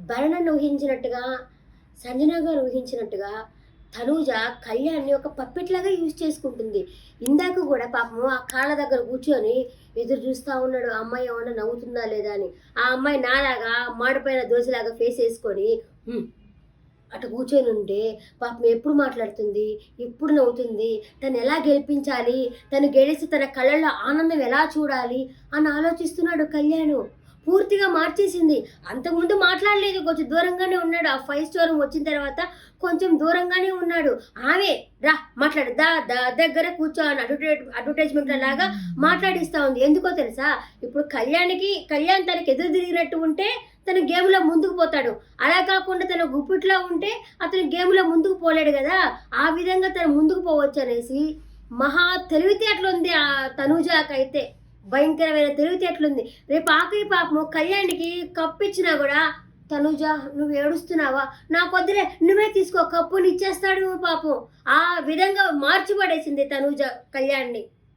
భరణను ఊహించినట్టుగా, సంజన గారు ఊహించినట్టుగా తనూజ కళ్యాణ్‌ని ఒక పప్పెట్‌లాగా యూజ్ చేసుకుంటుంది. ఇందాక గూడా పాపం ఆ కాళ్ళ దగ్గర కూర్చొని ఎదురు చూస్తా ఉన్నాడు. ఆ అమ్మాయి ఏమన్నా నవ్వుతుందా లేదా అని. ఆ అమ్మాయి నాలాగా మాడిపోయిన దోసలాగా ఫేస్ యేసుకొని హ్మ్. అటు కూర్చొనుంటే పాపం ఎప్పుడు మాట్లాడుతుంది? ఎప్పుడు నవ్వుతుంది? తనెలా గెలిపించాలి? తను గెలిసి తన కళ్ళల్లో ఆనందం ఎలా చూడాలి? అని ఆలోచిస్తున్నాడు కళ్యాణు. పూర్తిగా మార్చేసింది. అంతకుముందు మాట్లాడలేదు. కొంచెం దూరంగానే ఉన్నాడు. ఆ 5 స్టార్ వచ్చిన తర్వాత కొంచెం దూరంగానే ఉన్నాడు. ఆమె "రా మాట్లాడు. దా దా దగ్గర కూర్చో" అని అడ్వర్టైజ్‌మెంట్‌ల లాగా మాట్లాడిస్తా ఉంది. ఎందుకో తెలుసా? ఇప్పుడు కళ్యాణ్ తనకి ఎదురు తిరిగినట్టు ఉంటే తను గేమ్‌లో ముందుకు పోతాడు. అలా కాకుండా తన గుప్పిట్లో ఉంటే అతను గేమ్‌లో ముందుకు పోలేడు గదా! ఆ విధంగా తను ముందుకు పోవచ్చనేసి మహా తెలివితేటలుంది ఆ తనూజకైతే. భయంకరమైన తెలివితేటలుంది. రేపు ఆఖరి పాపము కళ్యాణ్‌కి కప్పిచ్చినా గూడా "తనూజ నువ్వు ఏడుస్తున్నావా? నాకొద్దులే నువ్వే తీసుకో కప్పునిచ్చేస్తాడు" పాపం. ఆ విధంగా మార్చి పడేసింది తనూజ కళ్యాణ్‌ని.